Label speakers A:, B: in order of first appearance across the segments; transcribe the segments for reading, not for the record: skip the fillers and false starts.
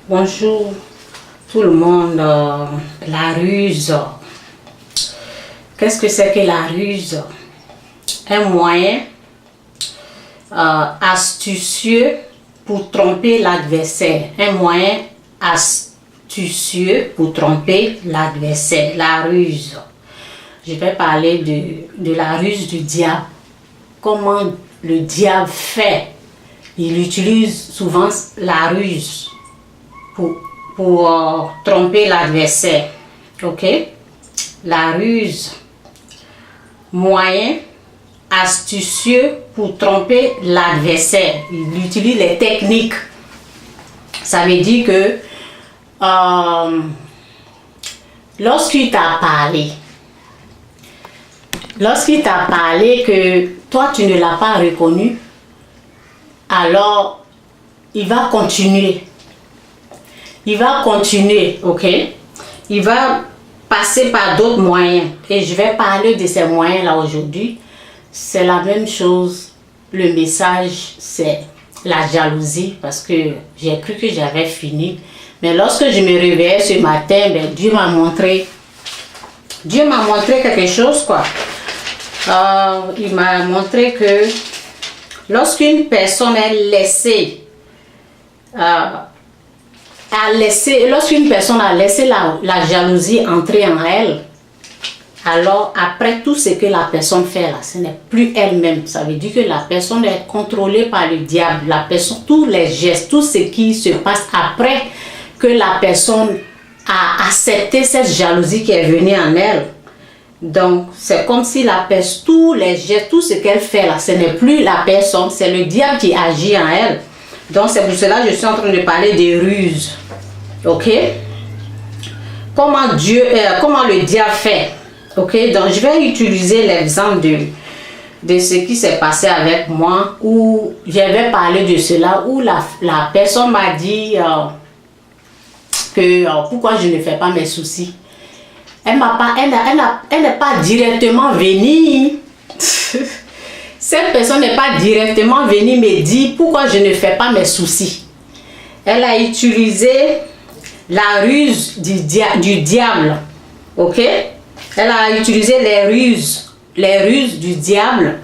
A: Bonjour tout le monde. La ruse. Qu'est-ce que c'est que la ruse? Un moyen astucieux pour tromper l'adversaire. Un moyen astucieux pour tromper l'adversaire. La ruse. Je vais parler de la ruse du diable. Comment le diable fait. Il utilise souvent la ruse pour tromper l'adversaire. Ok? La ruse. Moyen astucieux pour tromper l'adversaire. Il utilise les techniques. Ça veut dire que lorsqu'il t'a parlé que toi tu ne l'as pas reconnu, alors il va continuer. Ok? Il va passer par d'autres moyens. Et je vais parler de ces moyens-là aujourd'hui. C'est la même chose. Le message, c'est la jalousie. Parce que j'ai cru que j'avais fini. Mais lorsque je me réveillais ce matin, Dieu m'a montré quelque chose, quoi. Il m'a montré que lorsqu'une personne est laissée, lorsqu'une personne a laissé la jalousie entrer en elle, alors après tout ce que la personne fait là, ce n'est plus elle-même. Ça veut dire que la personne est contrôlée par le diable. La personne, tous les gestes, tout ce qui se passe après que la personne a accepté cette jalousie qui est venue en elle. Donc c'est comme si la personne, tous les gestes, tout ce qu'elle fait là, ce n'est plus la personne, c'est le diable qui agit en elle. Donc c'est pour cela que je suis en train de parler des ruses. Ok? Comment le diable fait? Ok? Donc je vais utiliser l'exemple de ce qui s'est passé avec moi, où j'avais parlé de cela, où la personne m'a dit que pourquoi je ne fais pas mes soucis. Elle n'est pas directement venue. Cette personne n'est pas directement venue me dire pourquoi je ne fais pas mes soucis. Elle a utilisé la ruse du diable. Ok? Elle a utilisé les ruses du diable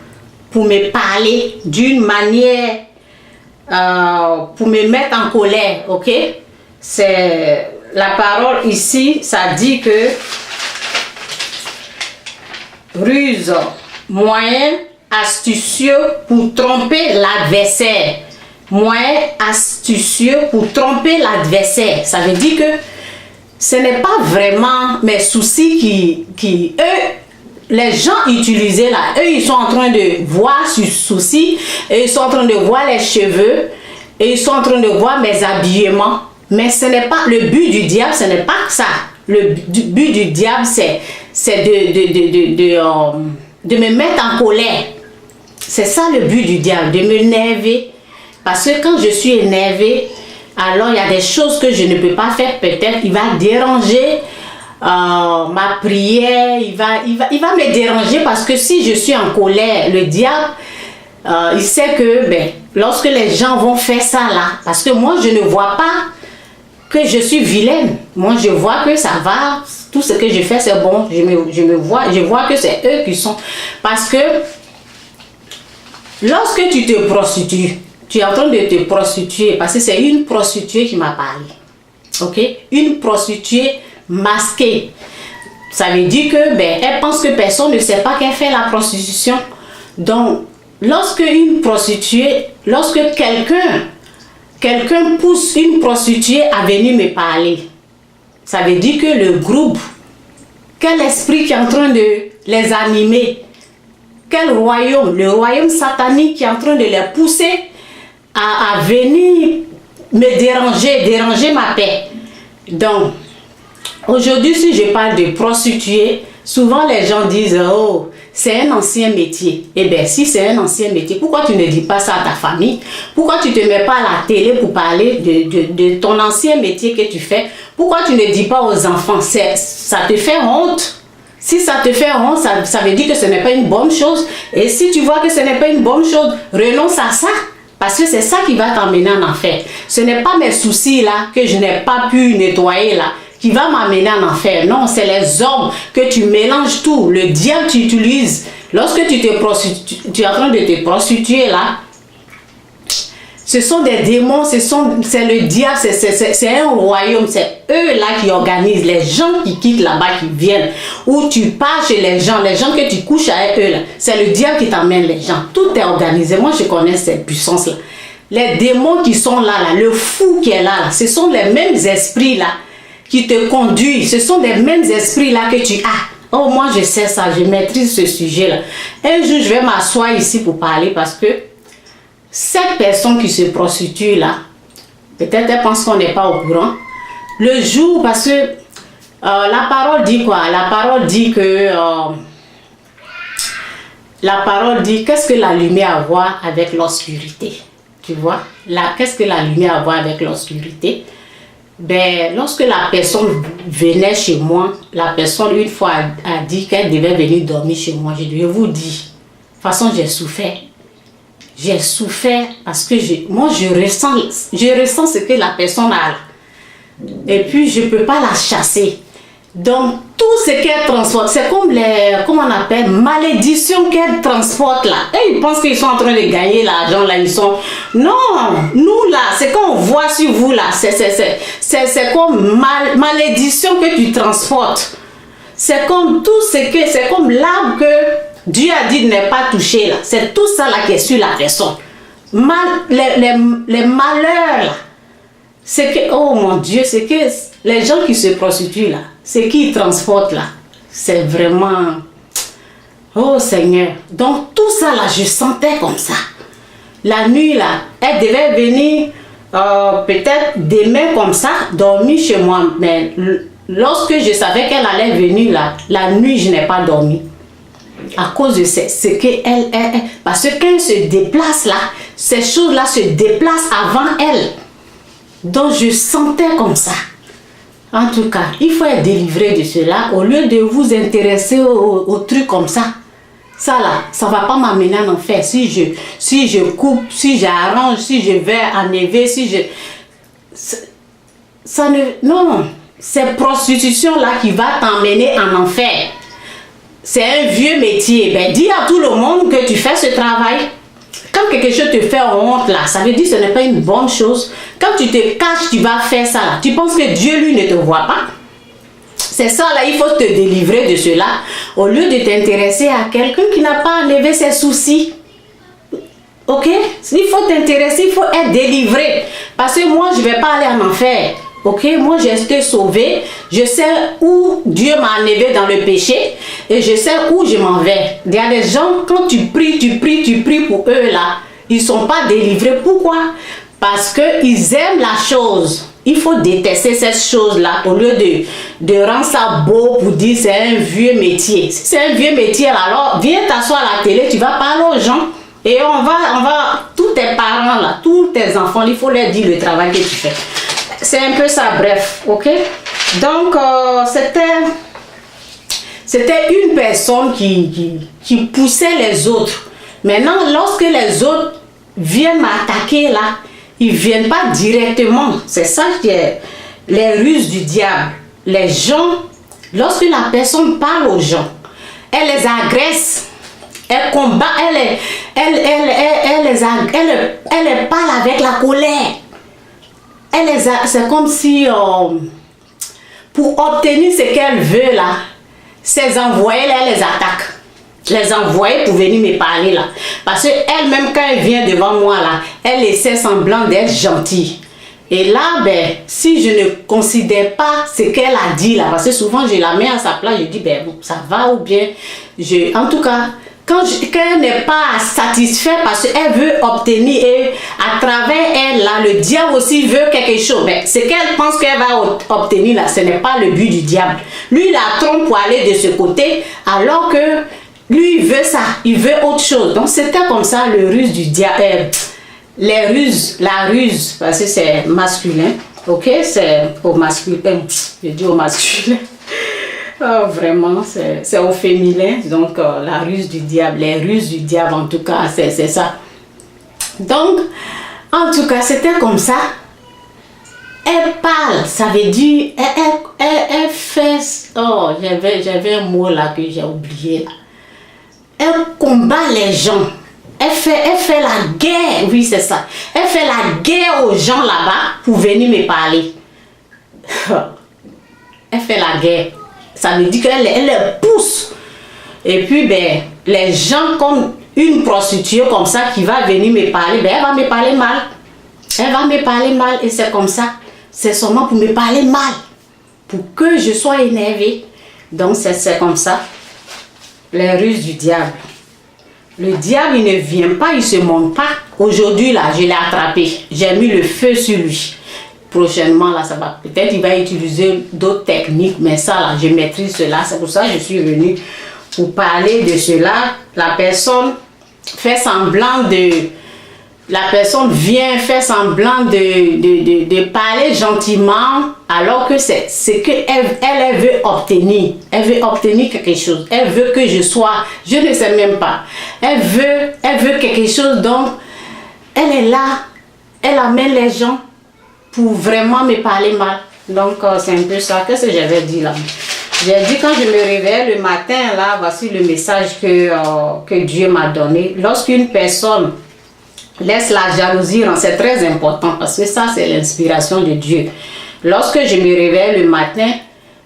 A: pour me parler d'une manière, pour me mettre en colère. Ok? C'est la parole ici, ça dit que ruse, moyen astucieux pour tromper l'adversaire. Moyen astucieux pour tromper l'adversaire. Ça veut dire que ce n'est pas vraiment mes soucis qui eux, les gens utilisaient là. Eux, ils sont en train de voir ce souci, et ils sont en train de voir les cheveux, et ils sont en train de voir mes habillements. Mais ce n'est pas le but du diable, ce n'est pas ça. Le but du diable, c'est de me mettre en colère. C'est ça le but du diable, de m'énerver. Parce que quand je suis énervée, alors il y a des choses que je ne peux pas faire. Peut-être il va déranger ma prière, il va me déranger parce que si je suis en colère, le diable, il sait que lorsque les gens vont faire ça là, parce que moi je ne vois pas que je suis vilaine. Moi je vois que ça va, tout ce que je fais c'est bon. Je vois que c'est eux qui sont. Parce que lorsque tu te prostitues, tu es en train de te prostituer, parce que c'est une prostituée qui m'a parlé. Ok? Une prostituée masquée. Ça veut dire que elle pense que personne ne sait pas qu'elle fait la prostitution. Donc, lorsque quelqu'un pousse une prostituée à venir me parler, ça veut dire que le groupe, quel esprit qui est en train de les animer, quel royaume, le royaume satanique qui est en train de les pousser à venir me déranger ma paix. Donc, aujourd'hui, si je parle de prostituée, souvent les gens disent, oh, c'est un ancien métier. Eh bien, si c'est un ancien métier, pourquoi tu ne dis pas ça à ta famille? Pourquoi tu ne te mets pas à la télé pour parler de ton ancien métier que tu fais? Pourquoi tu ne dis pas aux enfants? Ça te fait honte. Si ça te fait honte, ça veut dire que ce n'est pas une bonne chose. Et si tu vois que ce n'est pas une bonne chose, renonce à ça. Parce que c'est ça qui va t'emmener en enfer. Ce n'est pas mes soucis là que je n'ai pas pu nettoyer là qui va m'amener en enfer. Non, c'est les hommes que tu mélanges tout. Le diable tu utilises. Lorsque tu es en train de te prostituer là, ce sont des démons, c'est le diable, c'est un royaume, c'est eux là qui organisent, les gens qui quittent là-bas, qui viennent, ou tu pars chez les gens que tu couches avec eux là, c'est le diable qui t'emmène les gens, tout est organisé. Moi je connais cette puissance là. Les démons qui sont là, le fou qui est là, ce sont les mêmes esprits là qui te conduisent, ce sont des mêmes esprits là que tu as. Oh moi je sais ça, je maîtrise ce sujet là. Un jour je vais m'asseoir ici pour parler parce que cette personne qui se prostitue là, peut-être elle pense qu'on n'est pas au courant. Le jour, parce que la parole dit quoi? La parole dit que qu'est-ce que la lumière a à voir avec l'obscurité? Tu vois? Qu'est-ce que la lumière a à voir avec l'obscurité? Ben, lorsque la personne venait chez moi, la personne une fois a dit qu'elle devait venir dormir chez moi. Je vous dis, de toute façon j'ai souffert. J'ai souffert parce que moi je ressens ce que la personne a là. Et puis je ne peux pas la chasser. Donc tout ce qu'elle transporte, c'est comme comment on appelle, malédiction qu'elle transporte là. Et ils pensent qu'ils sont en train de gagner l'argent là, ils sont... Non, nous là, c'est qu'on voit sur vous là, c'est comme malédiction que tu transportes. C'est comme tout ce que, c'est comme l'arbre que Dieu a dit de ne pas toucher là. C'est tout ça là qui est sur la personne. Les malheurs là. C'est que, oh mon Dieu, c'est que les gens qui se prostituent là, c'est qui transportent là. C'est vraiment, oh Seigneur. Donc tout ça là, je sentais comme ça. La nuit là, elle devait venir peut-être demain comme ça, dormir chez moi. Mais lorsque je savais qu'elle allait venir là, la nuit je n'ai pas dormi. À cause de ce qu'elle parce que quand elle se déplace là, ces choses là se déplacent avant elle. Donc je sentais comme ça. En tout cas, il faut être délivré de cela au lieu de vous intéresser aux trucs comme ça. Ça là, ça ne va pas m'amener en enfer. Si je coupe, si j'arrange, si je vais enlever, si je... Ça ne... Non, c'est prostitution là qui va t'emmener en enfer. C'est un vieux métier. Ben, dis à tout le monde que tu fais ce travail. Quand quelque chose te fait honte là, ça veut dire que ce n'est pas une bonne chose. Quand tu te caches, tu vas faire ça là. Tu penses que Dieu lui ne te voit pas. C'est ça là, il faut te délivrer de cela. Au lieu de t'intéresser à quelqu'un qui n'a pas enlevé ses soucis. Ok? Il faut t'intéresser, il faut être délivré. Parce que moi, je ne vais pas aller en enfer. Ok, moi j'ai été sauvée, je sais où Dieu m'a enlevé dans le péché et je sais où je m'en vais. Il y a des gens, quand tu pries pour eux là, ils ne sont pas délivrés. Pourquoi? Parce qu'ils aiment la chose. Il faut détester cette chose-là au lieu de rendre ça beau pour dire c'est un vieux métier. Si c'est un vieux métier, alors viens t'asseoir à la télé, tu vas parler aux gens et on va, tous tes parents là, tous tes enfants, il faut leur dire le travail que tu fais. C'est un peu ça, bref, ok? Donc, c'était une personne qui poussait les autres. Maintenant, lorsque les autres viennent m'attaquer là, ils ne viennent pas directement. C'est ça qui est les ruses du diable. Les gens, lorsque la personne parle aux gens, elle les agresse, elle combat, elle les parle avec la colère. C'est comme si pour obtenir ce qu'elle veut là, ses envoyés là, elle les attaque. Les envoyés pour venir me parler là. Parce qu'elle-même quand elle vient devant moi là, elle essaie semblant d'être gentille. Et là, ben, si je ne considère pas ce qu'elle a dit là, parce que souvent je la mets à sa place, je dis ben ça va ou bien. En tout cas, quand elle n'est pas satisfaite parce qu'elle veut obtenir et à travers elle, là, le diable aussi veut quelque chose. Mais ce qu'elle pense qu'elle va obtenir, là, ce n'est pas le but du diable. Lui, il la trompe pour aller de ce côté, alors que lui, il veut ça, il veut autre chose. Donc, c'était comme ça le ruse du diable. Les ruses, la ruse, parce que c'est masculin, ok? C'est au masculin, je dis au masculin. Oh, vraiment, c'est au féminin, donc la ruse du diable, les ruses du diable en tout cas, c'est ça. Donc, en tout cas, c'était comme ça. Elle parle, ça veut dire, elle fait, oh, j'avais un mot là que j'ai oublié là. Elle combat les gens. Elle fait la guerre, oui c'est ça. Elle fait la guerre aux gens là-bas pour venir me parler. Elle fait la guerre. Ça veut dire qu'elle les pousse. Et puis, ben, les gens comme une prostituée comme ça qui va venir me parler, ben, elle va me parler mal. Elle va me parler mal et c'est comme ça. C'est seulement pour me parler mal. Pour que je sois énervée. Donc, c'est comme ça. Les ruses du diable. Le diable, il ne vient pas, il ne se montre pas. Aujourd'hui, là, je l'ai attrapé. J'ai mis le feu sur lui. Prochainement, là, ça va. Peut-être il va utiliser d'autres techniques, mais ça, là, je maîtrise cela. C'est pour ça que je suis venue pour parler de cela. La personne fait semblant de... La personne vient faire semblant de parler gentiment, alors que c'est ce qu'elle veut obtenir. Elle veut obtenir quelque chose. Elle veut que je sois... Je ne sais même pas. Elle veut quelque chose, donc elle est là. Elle amène les gens pour vraiment me parler mal. Donc, c'est un peu ça. Qu'est-ce que j'avais dit là? J'ai dit quand je me réveille le matin, là, voici le message que Dieu m'a donné. Lorsqu'une personne laisse la jalousie, c'est très important parce que ça, c'est l'inspiration de Dieu. Lorsque je me réveille le matin,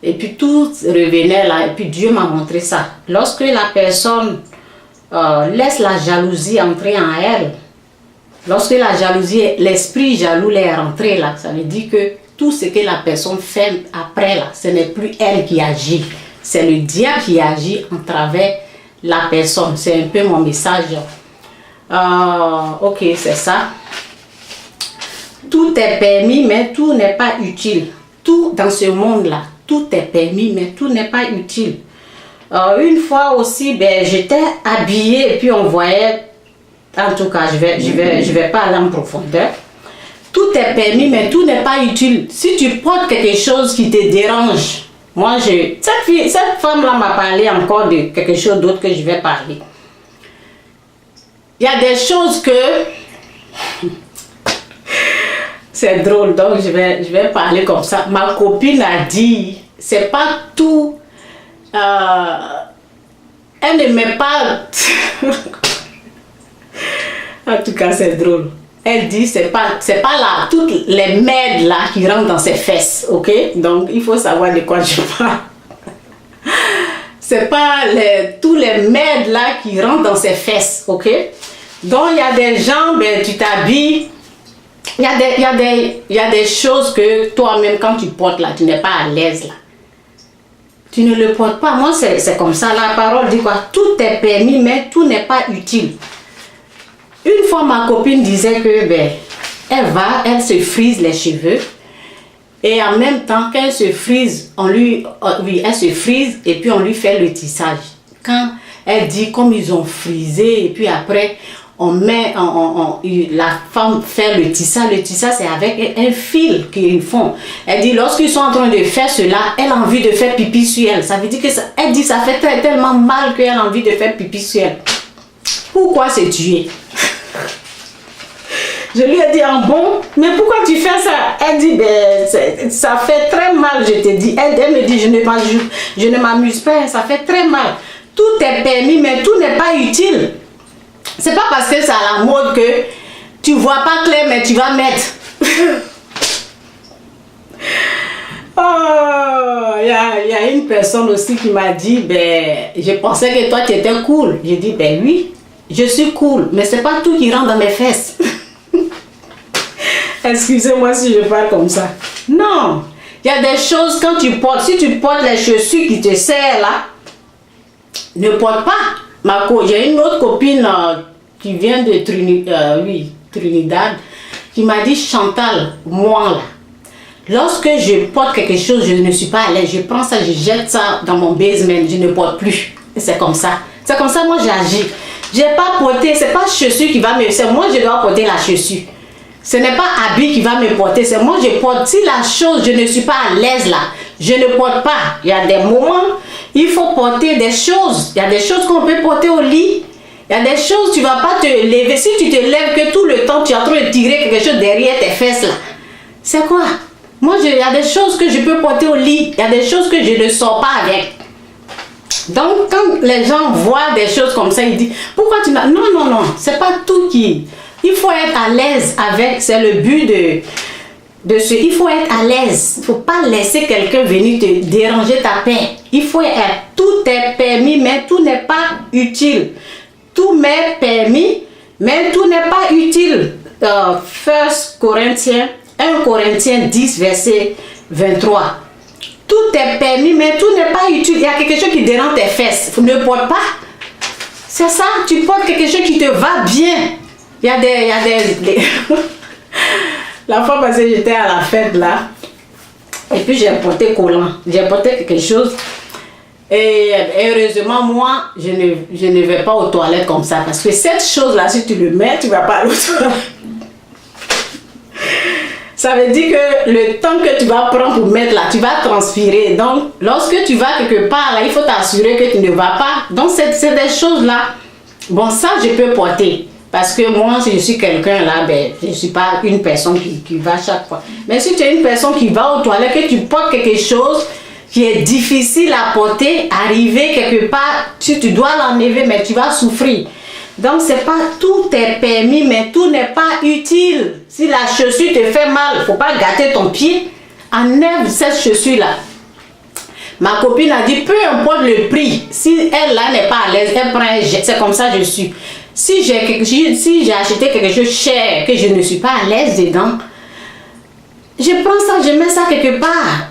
A: et puis tout revenait là, et puis Dieu m'a montré ça. Lorsque la personne laisse la jalousie entrer en elle, lorsque la jalousie, l'esprit jaloux est rentré là, ça veut dire que tout ce que la personne fait après là, ce n'est plus elle qui agit. C'est le diable qui agit en travers la personne. C'est un peu mon message. Ok, c'est ça. Tout est permis, mais tout n'est pas utile. Tout dans ce monde-là, tout est permis, mais tout n'est pas utile. Une fois aussi, ben, j'étais habillée et puis on voyait, en tout cas, je vais pas aller en profondeur. Tout est permis, mais tout n'est pas utile. Si tu portes quelque chose qui te dérange, moi, cette femme-là m'a parlé encore de quelque chose d'autre que je vais parler. Il y a des choses que... C'est drôle, donc je vais parler comme ça. Ma copine a dit, c'est pas tout... elle ne met pas... En tout cas, c'est drôle. Elle dit, c'est pas là, toutes les merdes là qui rentrent dans ses fesses, ok? Donc, il faut savoir de quoi je parle. C'est pas tous les merdes là qui rentrent dans ses fesses, ok? Donc, il y a des gens, ben, tu t'habilles. Il y a des choses que toi-même, quand tu portes là, tu n'es pas à l'aise là. Tu ne le portes pas. Moi, c'est comme ça. La parole dit quoi? Tout est permis, mais tout n'est pas utile. Une fois, ma copine disait que, ben, elle se frise les cheveux. Et en même temps, qu'elle se frise, elle se frise et puis on lui fait le tissage. Quand elle dit, comme ils ont frisé, et puis après, la femme fait le tissage. Le tissage, c'est avec un fil qu'ils font. Elle dit, lorsqu'ils sont en train de faire cela, elle a envie de faire pipi sur elle. Ça veut dire que elle dit, ça fait tellement mal qu'elle a envie de faire pipi sur elle. Pourquoi se tuer? Je lui ai dit, bon, mais pourquoi tu fais ça? Elle dit, ben, ça fait très mal, je te dis. Elle me dit, je ne m'amuse pas, ça fait très mal. Tout est permis, mais tout n'est pas utile. C'est pas parce que c'est à la mode que tu vois pas clair, mais tu vas mettre. Oh, il y a une personne aussi qui m'a dit, ben, je pensais que toi tu étais cool. J'ai dit, ben oui, je suis cool, mais c'est pas tout qui rentre dans mes fesses. Excusez-moi si je parle comme ça. Non, il y a des choses quand tu portes, si tu portes les chaussures qui te serrent là, ne porte pas. J'ai une autre copine qui vient de Trinidad qui m'a dit, Chantal, moi là, lorsque je porte quelque chose, je ne suis pas à l'aise, je prends ça, je jette ça dans mon basement, je ne porte plus. C'est comme ça. C'est comme ça, moi j'agis. J'ai pas porté, c'est pas chaussure qui va me... C'est moi je dois porter la chaussure. Ce n'est pas habit qui va me porter, c'est moi je porte. Si la chose, je ne suis pas à l'aise là, je ne porte pas. Il y a des moments, il faut porter des choses. Il y a des choses qu'on peut porter au lit. Il Il y a des choses, tu ne vas pas te lever. Si tu te lèves que tout le temps, tu es en train de tirer quelque chose derrière tes fesses là. C'est quoi? Moi, il y a des choses que je peux porter au lit. Il y a des choses que je ne sors pas avec. Donc, quand les gens voient des choses comme ça, ils disent, pourquoi tu n'as... Non, non, non, c'est pas tout qui... Il faut être à l'aise avec, c'est le but de ce... Il faut être à l'aise. Il ne faut pas laisser quelqu'un venir te déranger ta paix. Il faut être... Tout est permis, mais tout n'est pas utile. Tout m'est permis, mais tout n'est pas utile. 1 Corinthiens 10, verset 23. Tout est permis, mais tout n'est pas utile. Il y a quelque chose qui dérange tes fesses. Ne porte pas. C'est ça, tu portes quelque chose qui te va bien. Il y a des... La fois passée, j'étais à la fête là. Et puis j'ai porté collant. J'ai porté quelque chose. Et heureusement, moi, je ne vais pas aux toilettes comme ça. Parce que cette chose-là, si tu le mets, tu ne vas pas aller aux toilettes. Ça veut dire que le temps que tu vas prendre pour mettre là, tu vas transpirer. Donc, lorsque tu vas quelque part là, il faut t'assurer que tu ne vas pas. Donc, c'est des choses là. Bon, ça, je peux porter. Parce que moi, si je suis quelqu'un là, ben, je ne suis pas une personne qui va chaque fois. Mais si tu es une personne qui va aux toilettes, que tu portes quelque chose qui est difficile à porter, arriver quelque part, tu dois l'enlever, mais tu vas souffrir. Donc, c'est pas tout est permis, mais tout n'est pas utile. Si la chaussure te fait mal, il ne faut pas gâter ton pied. Enlève cette chaussure-là. Ma copine a dit, peu importe le prix, si elle là n'est pas à l'aise, elle prend un jet. C'est comme ça que je suis. Si j'ai acheté quelque chose cher, que je ne suis pas à l'aise dedans, je prends ça, je mets ça quelque part.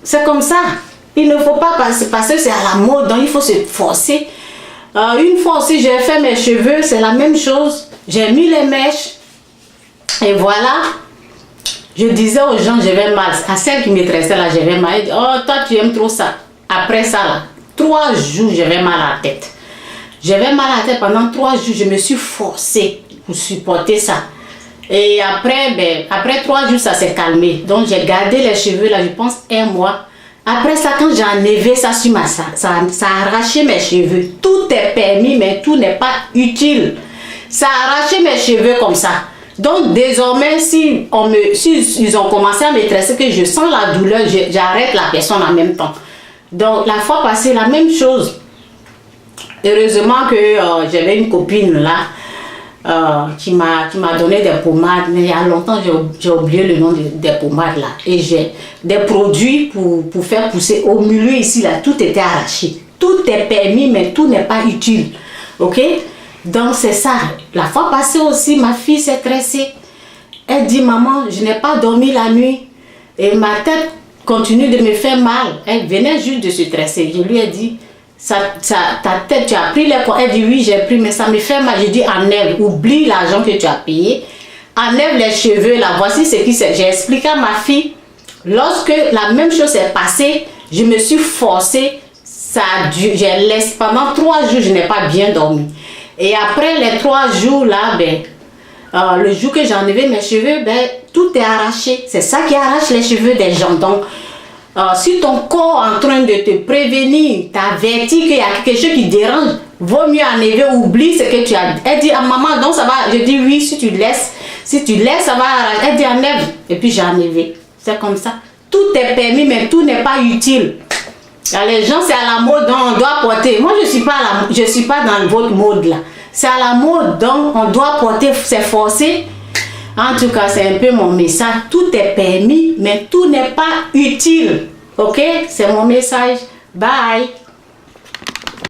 A: C'est comme ça. Il ne faut pas passer, parce que c'est à la mode, donc il faut se forcer. Une fois aussi, j'ai fait mes cheveux, c'est la même chose. J'ai mis les mèches. Et voilà. Je disais aux gens, j'avais mal. À celle qui me tressait là, j'avais mal. Elle dit, oh, toi, tu aimes trop ça. Après ça, là, 3 jours, j'avais mal à la tête. J'avais mal à la tête pendant 3 jours. Je me suis forcée pour supporter ça. Et après, après 3 jours, ça s'est calmé. Donc, j'ai gardé les cheveux là, je pense, 1 mois. Après ça, quand j'ai enlevé ça sur ça a arraché mes cheveux. Tout est permis, mais tout n'est pas utile. Ça a arraché mes cheveux comme ça. Donc, désormais, si ils ont commencé à me tresser, que je sens la douleur, j'arrête la personne en même temps. Donc, la fois passée, la même chose. Heureusement que j'avais une copine là, qui m'a donné des pommades, mais il y a longtemps j'ai oublié le nom des pommades là, et j'ai des produits pour faire pousser. Au milieu ici là, tout était arraché, tout est permis, mais tout n'est pas utile, ok? Donc c'est ça. La fois passée aussi, ma fille s'est tressée. Elle dit, maman, je n'ai pas dormi la nuit et ma tête continue de me faire mal. Elle venait juste de se tresser. Je lui ai dit, ta tête, tu as pris les poids. Elle dit, oui, j'ai pris, mais ça me fait mal. Je dis, enlève, oublie l'argent que tu as payé. Enlève les cheveux là. Voici ce qui s'est. J'ai expliqué à ma fille. Lorsque la même chose s'est passée, je me suis forcée. Ça a dû, pendant 3 jours, je n'ai pas bien dormi. Et après les 3 jours là, le jour que j'ai enlevé mes cheveux, tout est arraché. C'est ça qui arrache les cheveux des gens. Donc, si ton corps est en train de te prévenir, t'avertit qu'il y a quelque chose qui dérange, vaut mieux enlever, oublie ce que tu as. Elle dit, ah maman, donc ça va. Je dis oui, si tu laisses, ça va arracher. Elle dit, enlève. Et puis j'ai enlevé. C'est comme ça. Tout est permis, mais tout n'est pas utile. Les gens, c'est à la mode, donc on doit porter. Moi, je ne suis pas dans votre mode là. C'est à la mode, donc on doit porter, c'est forcé. En tout cas, c'est un peu mon message. Tout est permis, mais tout n'est pas utile. Ok? C'est mon message. Bye.